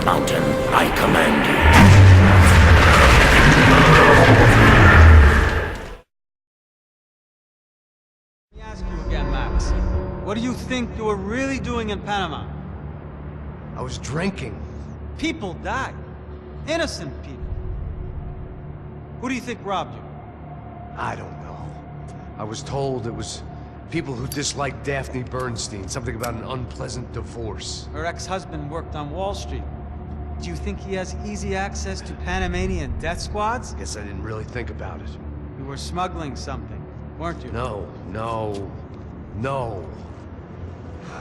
the mountain, I command you. Let me ask you again, Max. What do you think you were really doing in Panama? I was drinking. People died. Innocent people. Who do you think robbed you? I don't know. I was told it was people who disliked Daphne Bernstein, something about an unpleasant divorce. Her ex-husband worked on Wall Street. Do you think he has easy access to Panamanian death squads? Guess I didn't really think about it. You were smuggling something, weren't you? No.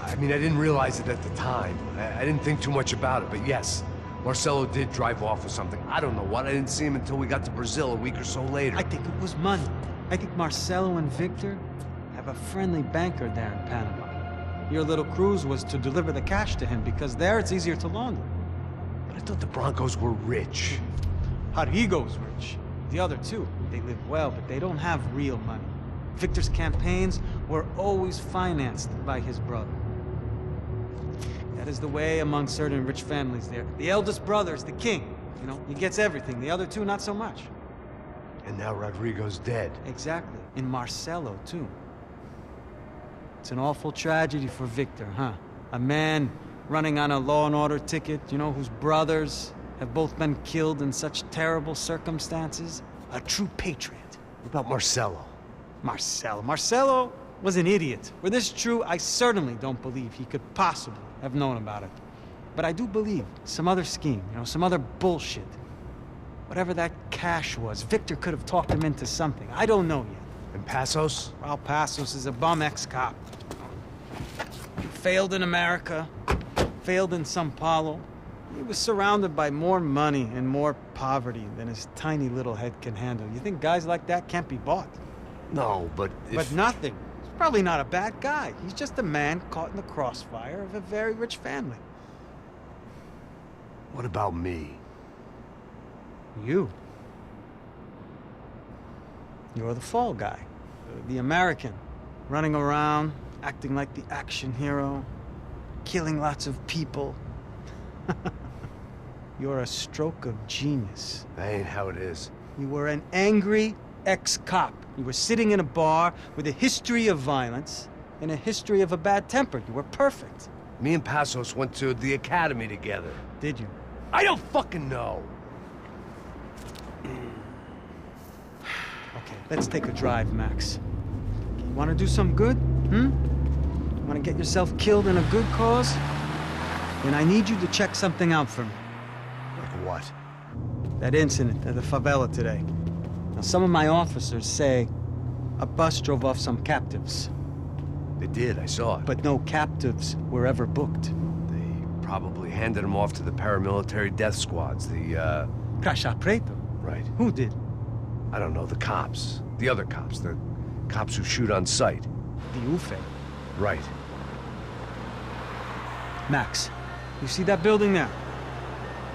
I mean, I didn't realize it at the time. I didn't think too much about it, but yes, Marcelo did drive off with something. I don't know what. I didn't see him until we got to Brazil a week or so later. I think it was money. I think Marcelo and Victor have a friendly banker there in Panama. Your little cruise was to deliver the cash to him because there it's easier to launder. But I thought the Broncos were rich. Rodrigo's rich. The other two, they live well, but they don't have real money. Victor's campaigns were always financed by his brother. That is the way among certain rich families there. The eldest brother is the king. You know, he gets everything. The other two, not so much. And now Rodrigo's dead. Exactly. And Marcelo, too. It's an awful tragedy for Victor, huh? A man running on a law and order ticket, you know, whose brothers have both been killed in such terrible circumstances. A true patriot. What about Marcelo? Marcelo was an idiot. Were this true, I certainly don't believe he could possibly have known about it. But I do believe some other scheme, you know, some other bullshit. Whatever that cash was, Victor could have talked him into something. I don't know yet. And Passos? Well, Passos is a bum ex-cop. Failed in America, failed in Sao Paulo. He was surrounded by more money and more poverty than his tiny little head can handle. You think guys like that can't be bought? No, but if... But nothing. He's probably not a bad guy. He's just a man caught in the crossfire of a very rich family. What about me? You. You're the fall guy. The American. Running around, acting like the action hero. Killing lots of people. You're a stroke of genius. That ain't how it is. You were an angry ex-cop. You were sitting in a bar with a history of violence and a history of a bad temper. You were perfect. Me and Passos went to the academy together. Did you? I don't fucking know. Okay, let's take a drive, Max. You want to do some good? Want to get yourself killed in a good cause? Then I need you to check something out for me. Like what? That incident at the favela today. Now, some of my officers say a bus drove off some captives. They did, I saw it. But no captives were ever booked. They probably handed them off to the paramilitary death squads, the, Caixa Preto? Right. Who did? I don't know, the cops. The other cops. The cops who shoot on sight. The UFE. Right. Max, you see that building there?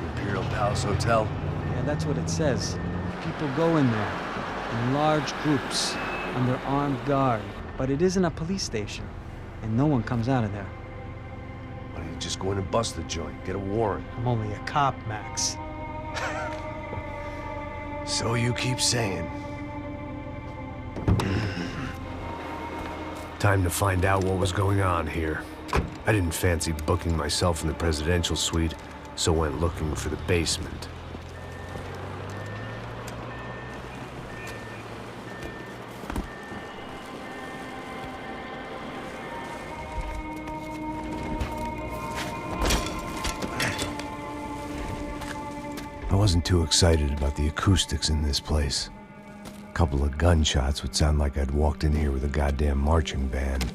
The Imperial Palace Hotel? Yeah, that's what it says. People go in there, in large groups, under armed guard. But it isn't a police station, and no one comes out of there. Why don't you just go in and bust the joint, get a warrant? I'm only a cop, Max. So you keep saying. Time to find out what was going on here. I didn't fancy booking myself in the presidential suite, so went looking for the basement. I wasn't too excited about the acoustics in this place. A couple of gunshots would sound like I'd walked in here with a goddamn marching band.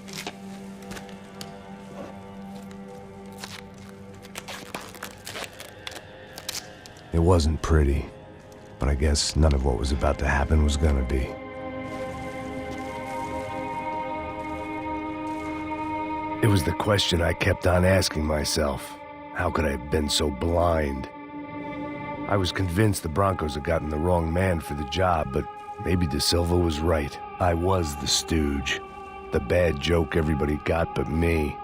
It wasn't pretty, but I guess none of what was about to happen was gonna be. It was the question I kept on asking myself. How could I have been so blind? I was convinced the Broncos had gotten the wrong man for the job, but maybe De Silva was right. I was the stooge. The bad joke everybody got but me.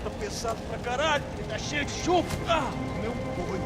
tá pesado pra caralho. Ele tá cheio de chumbo. Ah, meu boi.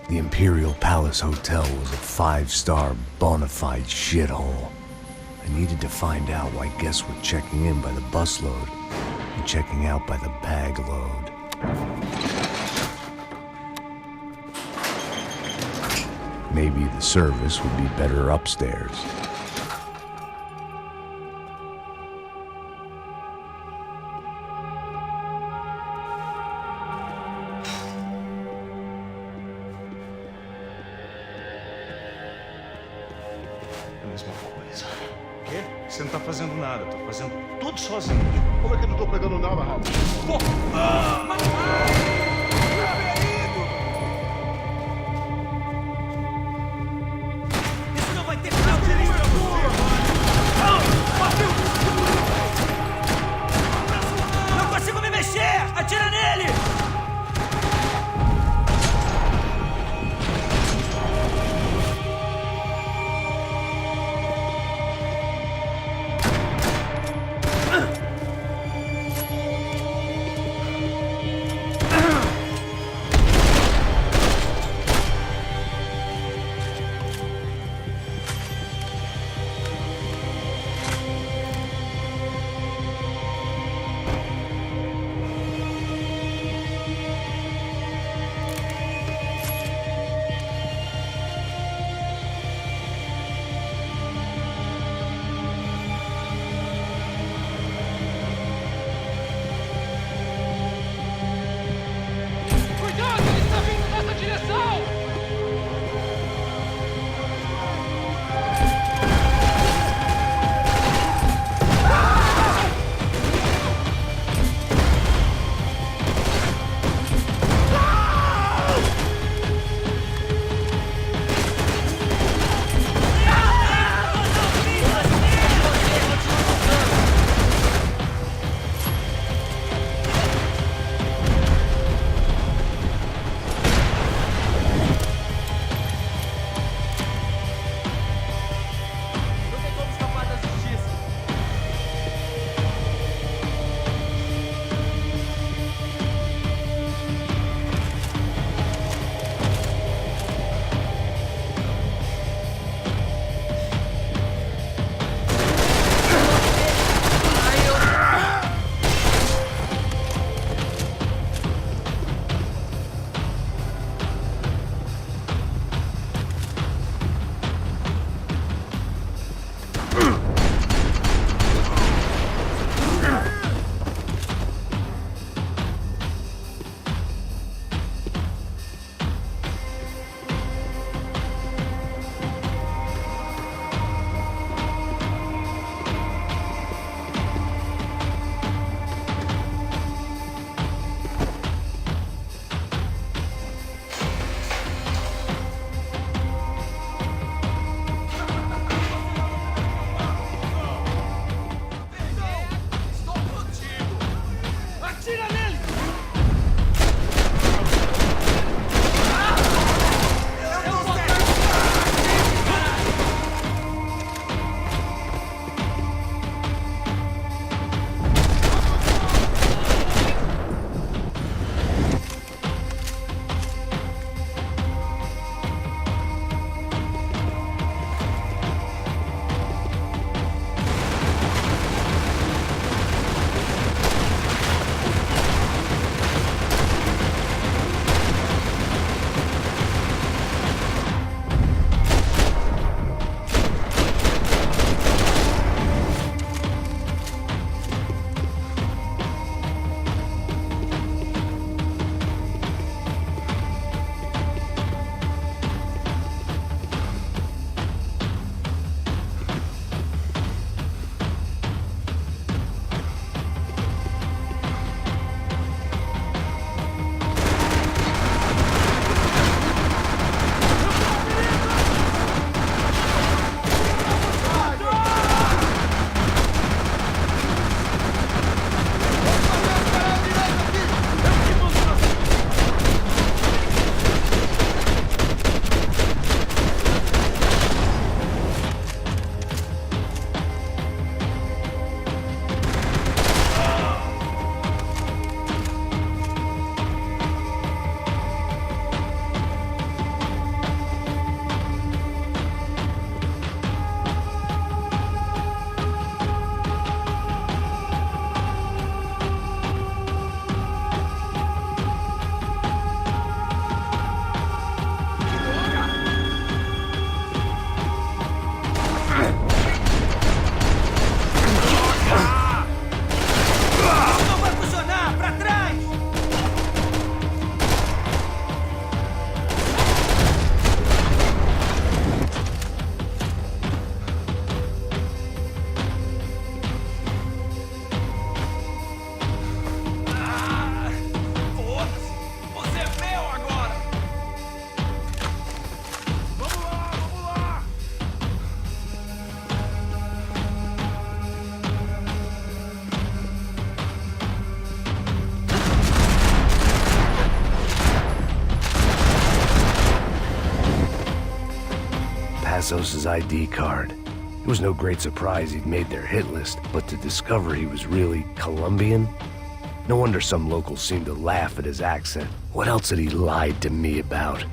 The Imperial Palace Hotel was a five-star, bona fide shithole. I needed to find out why guests were checking in by the busload and checking out by the bag load. Maybe the service would be better upstairs. É a mesma coisa. O quê? Você não tá fazendo nada. Tô fazendo tudo sozinho. Como é que eu não tô pegando nada, Rafa? Pô! Isso não vai ter final feliz pra você! Não consigo me mexer! Atira nele! Passos' ID card. It was no great surprise he'd made their hit list, but to discover he was really Colombian? No wonder some locals seemed to laugh at his accent. What else had he lied to me about?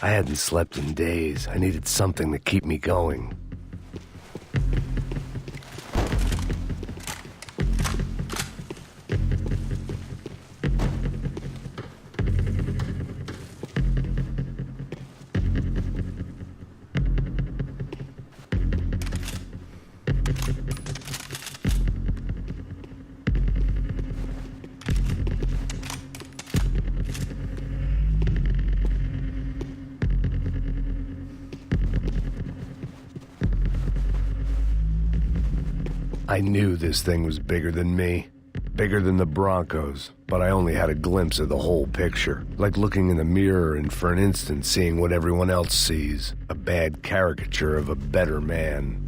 I hadn't slept in days. I needed something to keep me going. I knew this thing was bigger than me, bigger than the Broncos, but I only had a glimpse of the whole picture, like looking in the mirror and for an instant seeing what everyone else sees, a bad caricature of a better man.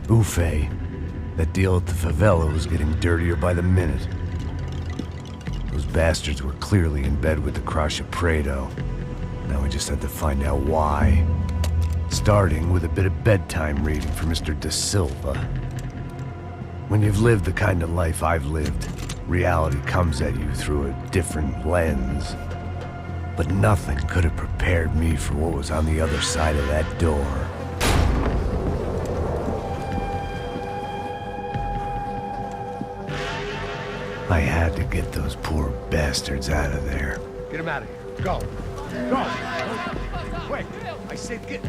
Buffet. That deal at the favela was getting dirtier by the minute. Those bastards were clearly in bed with the Crusher Prado. Now we just had to find out why. Starting with a bit of bedtime reading for Mr. De Silva. When you've lived the kind of life I've lived, reality comes at you through a different lens. But nothing could have prepared me for what was on the other side of that door. I had to get those poor bastards out of there. Get him out of here. Go. Go. Wait. I said get...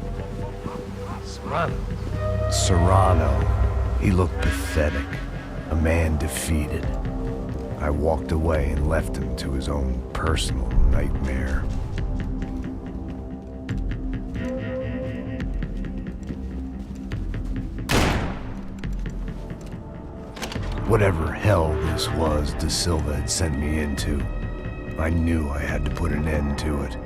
Serrano. He looked pathetic. A man defeated. I walked away and left him to his own personal nightmare. Whatever hell this was De Silva had sent me into, I knew I had to put an end to it.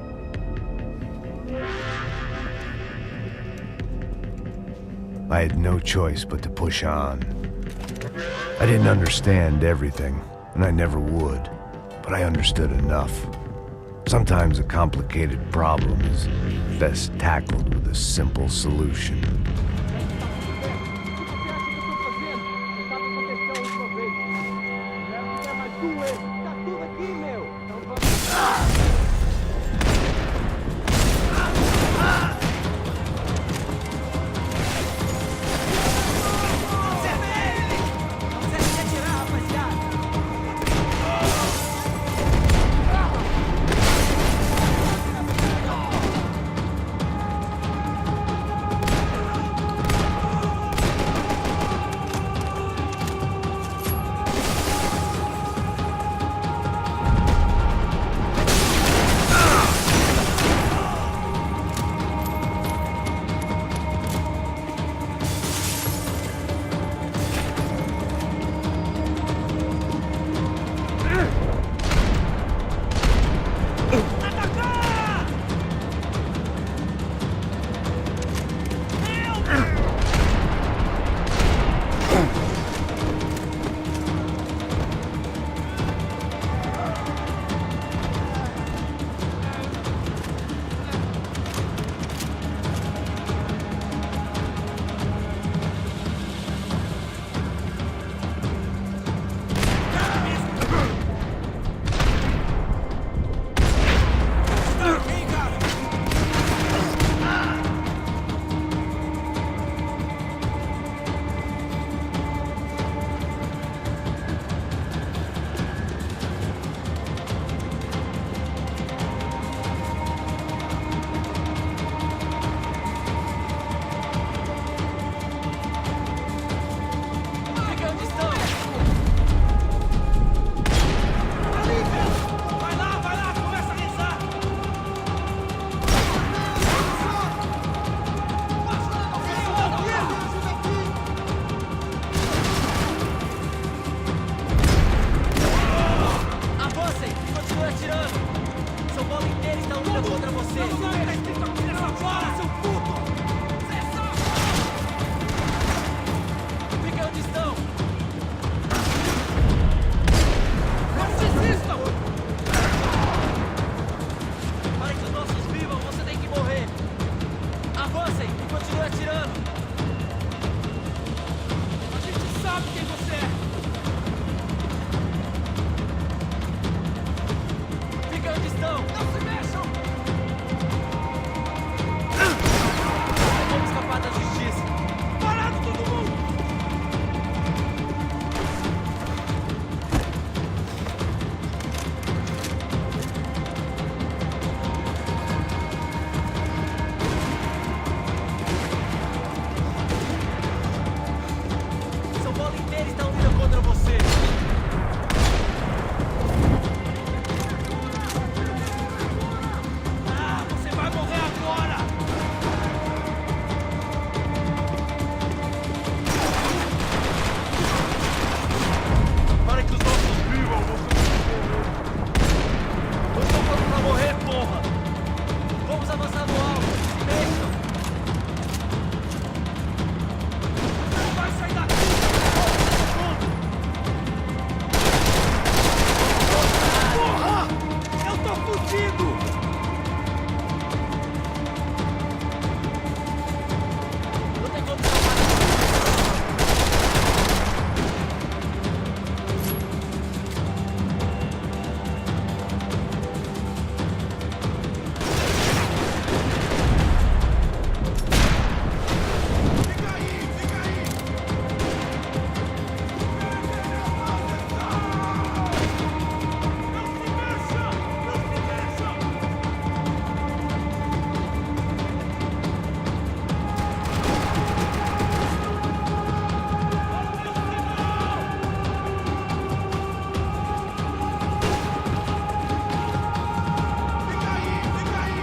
I had no choice but to push on. I didn't understand everything, and I never would, but I understood enough. Sometimes a complicated problem is best tackled with a simple solution. unida contra você! Agora, seu puto! Fiquem onde estão! Não desistam! Para que os nossos vivam, você tem que morrer! Avancem e continuem atirando! A gente sabe quem você é! Fiquem onde estão! Não se mexam! Vamos escapar da justiça! Parado todo mundo! São Paulo inteira está unida contra você! Ah, você vai morrer agora! Para que os nossos vivam, você não estão pra morrer, porra! Vamos avançar no alto, se mexam! Não vai sair daqui! Porra! Eu tô fudido! Não tem como salvar. Fica aí, fica aí! Não se mexa! Não se mexa! Fica aí, fica aí!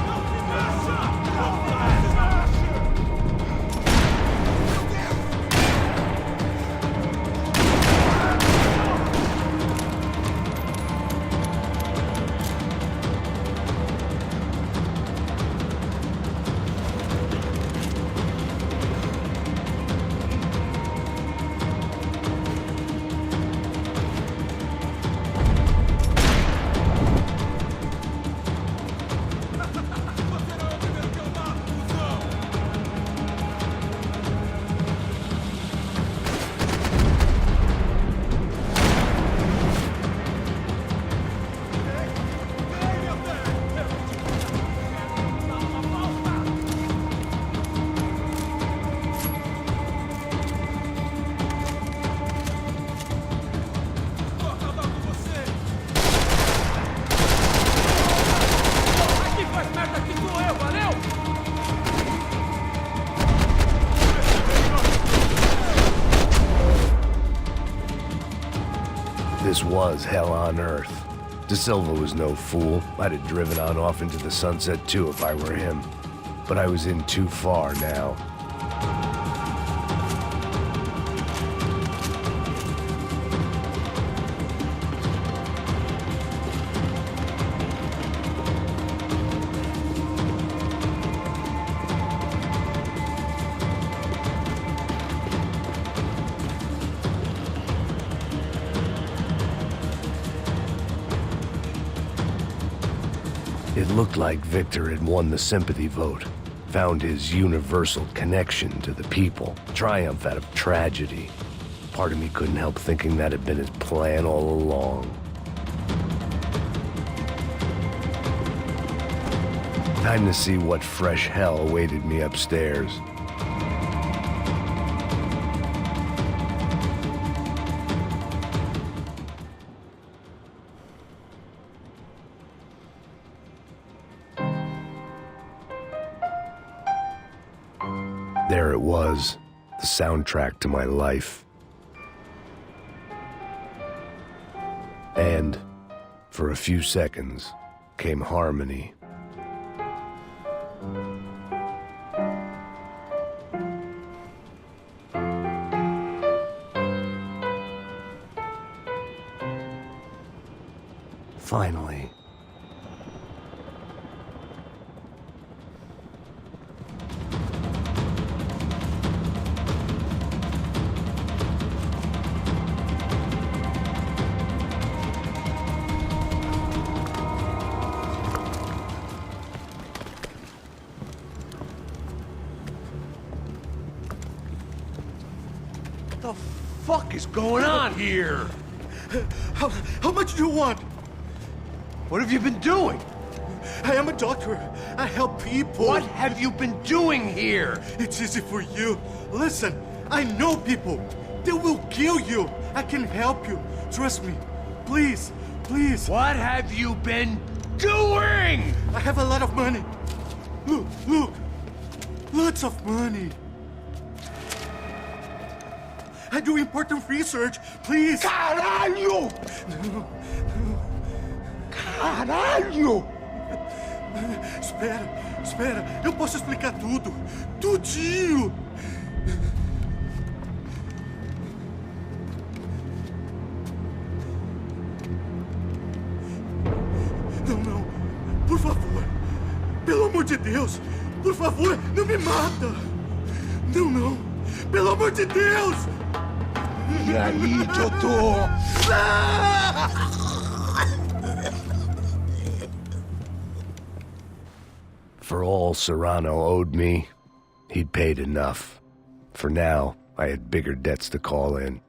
Não se mexa! Não se mexa! Você não é o primeiro que eu mato, cuzão! Vem, meu velho! Dá uma volta! Vou acabar com você! Aqui faz merda que sou eu, valeu? This was hell on earth. De Silva was no fool. I'd have driven on off into the sunset too if I were him. But I was in too far now. It looked like Victor had won the sympathy vote, found his universal connection to the people, triumph out of tragedy. Part of me couldn't help thinking that had been his plan all along. Time to see what fresh hell awaited me upstairs. There it was, the soundtrack to my life. And, for a few seconds, came harmony. Finally, is going on here? How much do you want? What have you been doing? I am a doctor. I help people. What have you been doing here? It's easy for you. Listen, I know people. They will kill you. I can help you. Trust me. Please, please. What have you been doing? I have a lot of money. Look, look. Lots of money. I do important research. Please. Caralho! Caralho! Espera, espera. Eu posso explicar tudo. Tudinho. Não, não. Por favor. Pelo amor de Deus. Por favor, não me mata. Não, não. Pelo amor de Deus. E aí, doutor? For all Serrano owed me, he'd paid enough. For now, I had bigger debts to call in.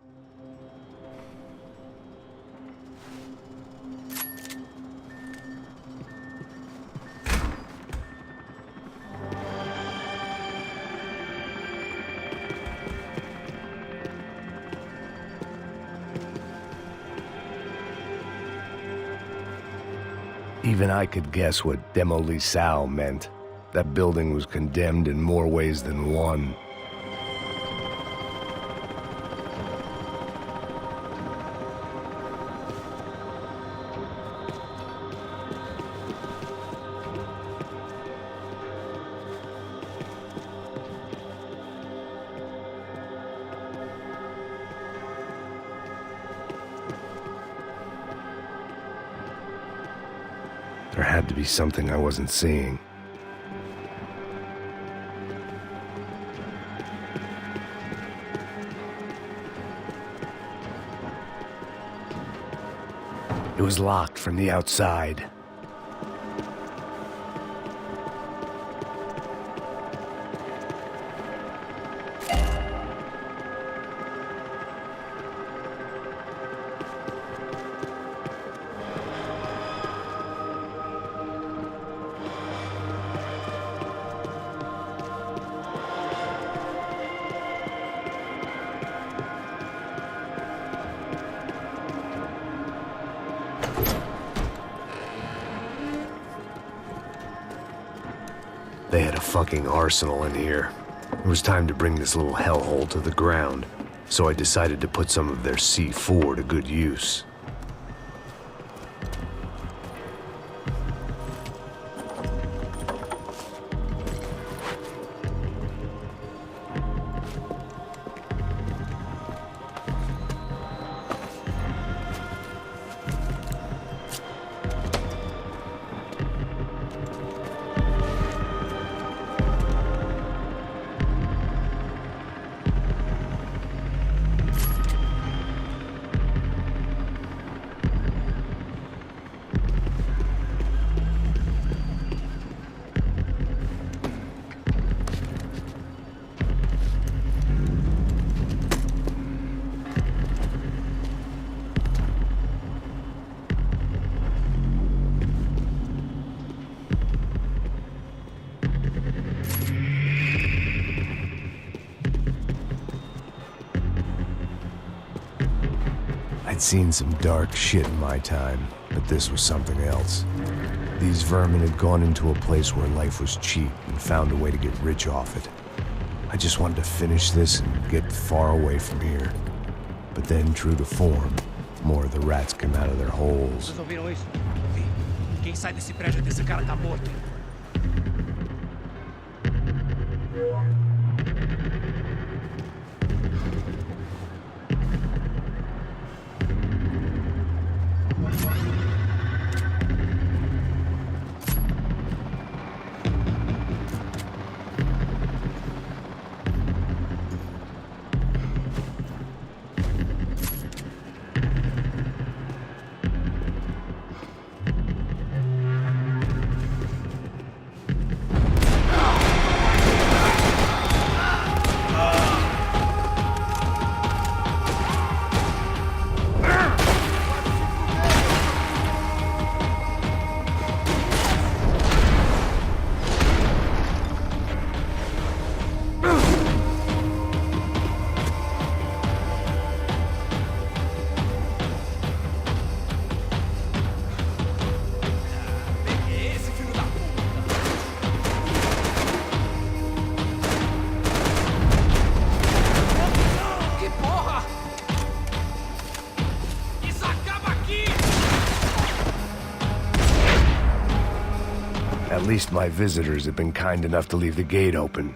Even I could guess what demolissao meant. That building was condemned in more ways than one. There had to be something I wasn't seeing. It was locked from the outside. They had a fucking arsenal in here. It was time to bring this little hellhole to the ground, so I decided to put some of their C4 to good use. I'd seen some dark shit in my time, but this was something else. These vermin had gone into a place where life was cheap and found a way to get rich off it. I just wanted to finish this and get far away from here. But then, true to form, more of the rats came out of their holes. Vocês ouviram isso? Vi. Quem sai desse prédio desse cara tá morto. At least my visitors have been kind enough to leave the gate open.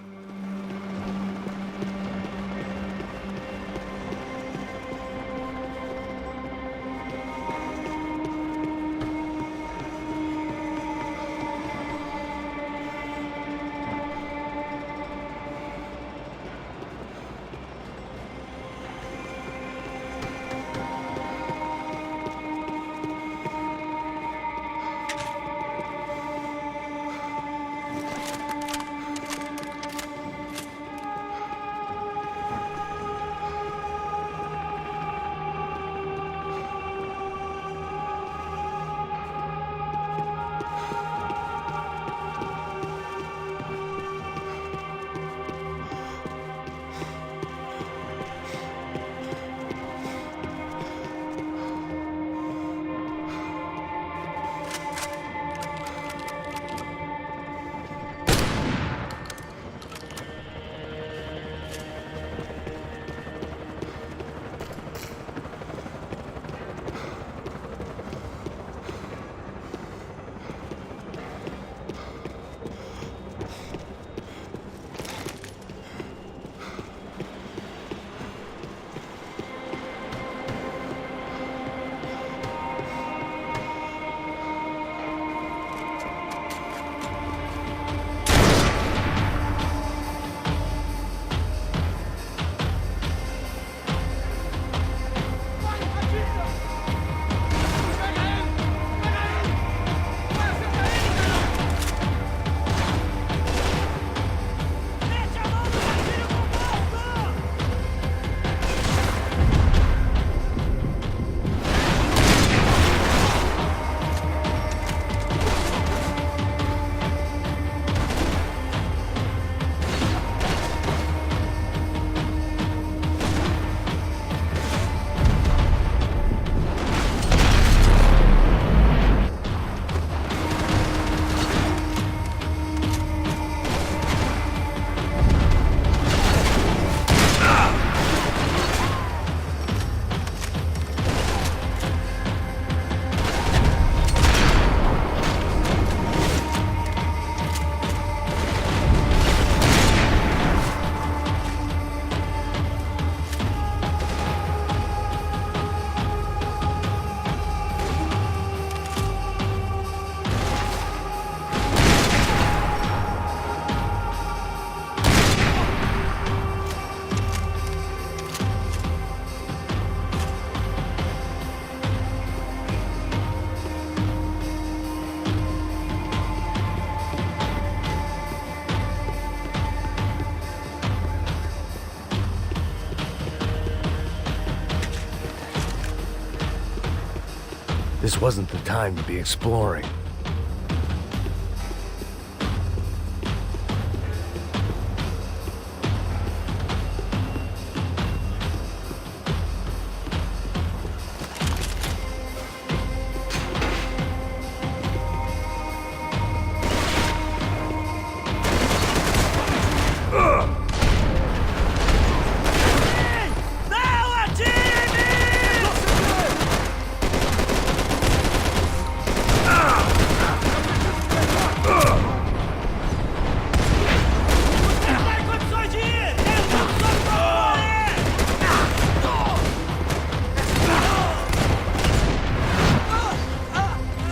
This wasn't the time to be exploring.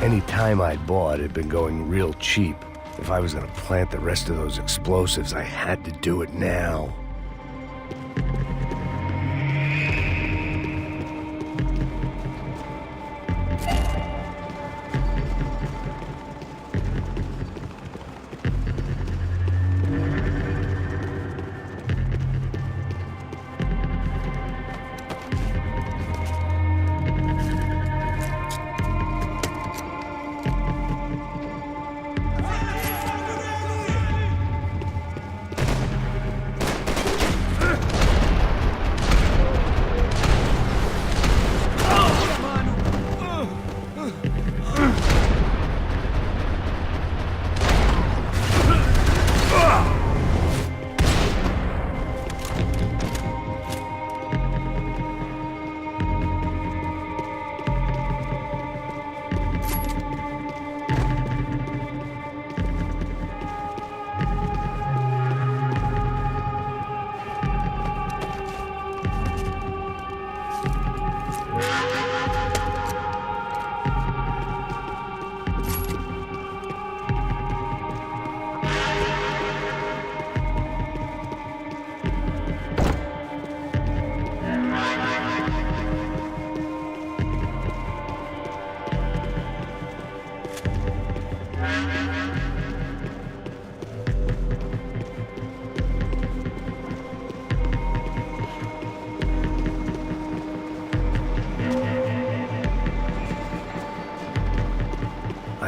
Any time I'd bought had been going real cheap. If I was gonna plant the rest of those explosives, I had to do it now.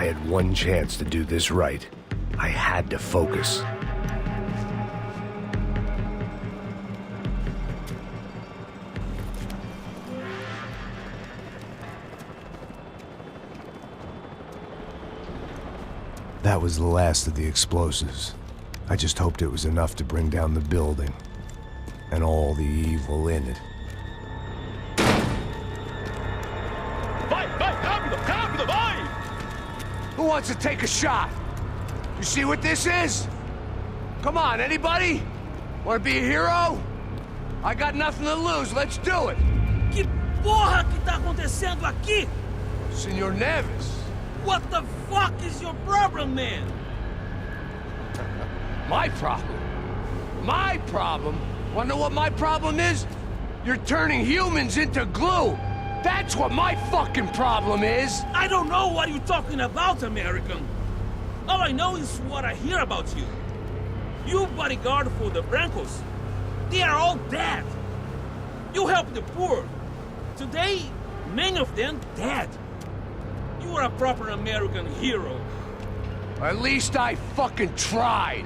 I had one chance to do this right. I had to focus. That was the last of the explosives. I just hoped it was enough to bring down the building and all the evil in it. Vai, vai, rápido, rápido, vai! Who wants to take a shot? You see what this is? Come on, anybody? Want to be a hero? I got nothing to lose, let's do it! Que porra que tá acontecendo aqui? Senor Neves. What the fuck is your problem, man? My problem? My problem? Wanna know what my problem is? You're turning humans into glue! That's what my fucking problem is! I don't know what you're talking about, American. All I know is what I hear about you. You bodyguard for the Brancos. They are all dead. You help the poor. Today, many of them dead. You are a proper American hero. At least I fucking tried!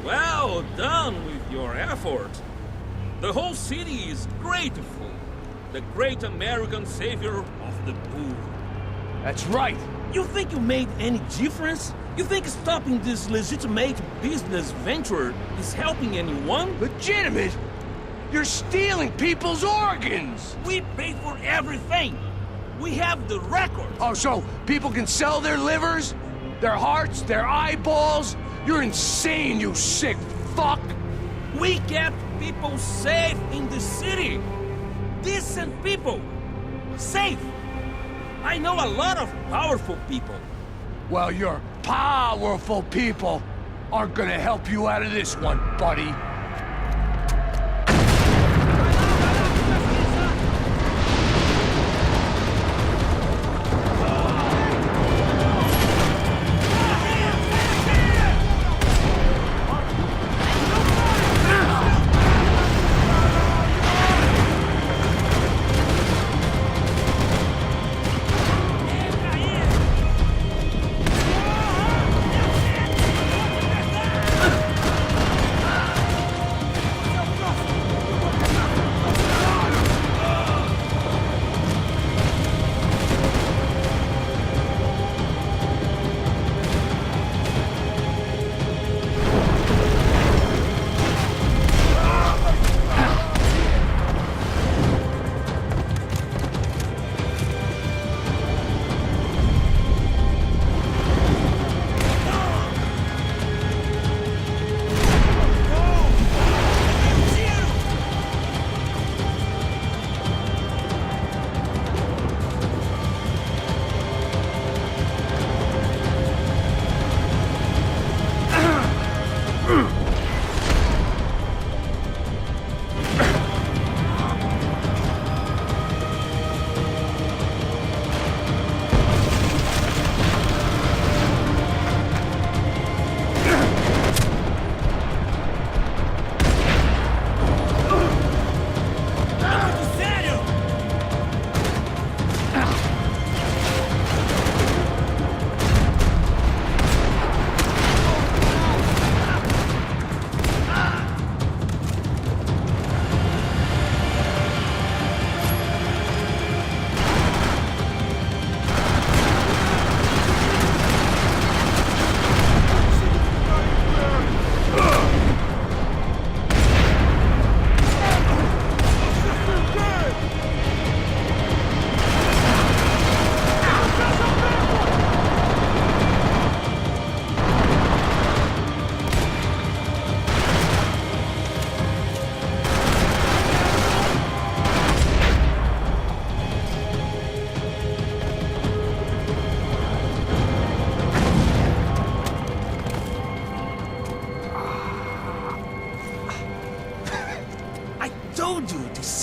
Well done with your effort. The whole city is grateful. The great American savior of the poor. That's right! You think you made any difference? You think stopping this legitimate business venture is helping anyone? Legitimate? You're stealing people's organs! We pay for everything. We have the records. Oh, so people can sell their livers? Their hearts? Their eyeballs? You're insane, you sick fuck! We kept people safe in the city. Decent people. Safe. I know a lot of powerful people. Well, your powerful people aren't gonna help you out of this one, buddy.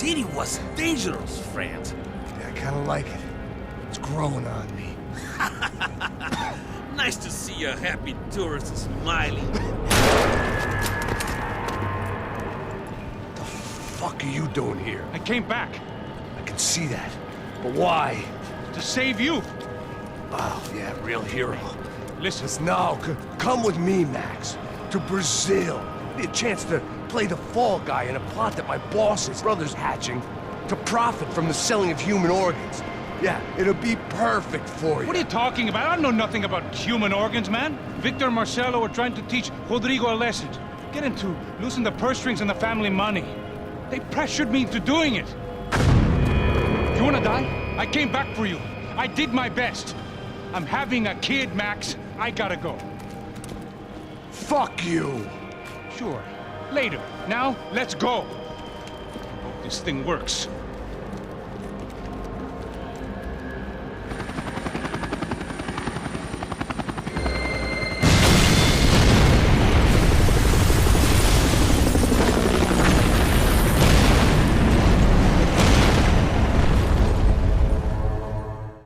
city was dangerous, friend. Yeah, I kinda like it. It's growing on me. Nice to see a happy tourist smiling. The fuck are you doing here? I came back. I can see that. But why? to save you. Oh, yeah, real hero. Listen, No, come with me, Max. To Brazil. Be a chance to play the fall guy in a plot that my boss's brother's hatching to profit from the selling of human organs. Yeah, it'll be perfect for you. what are you talking about? I know nothing about human organs, man. Victor and Marcelo were trying to teach Rodrigo a lesson. Get him to loosen the purse strings and the family money. They pressured me into doing it. You wanna die? I came back for you. I did my best. I'm having a kid, Max. I gotta go. Fuck you. Sure. Later. Now, let's go. Hope this thing works.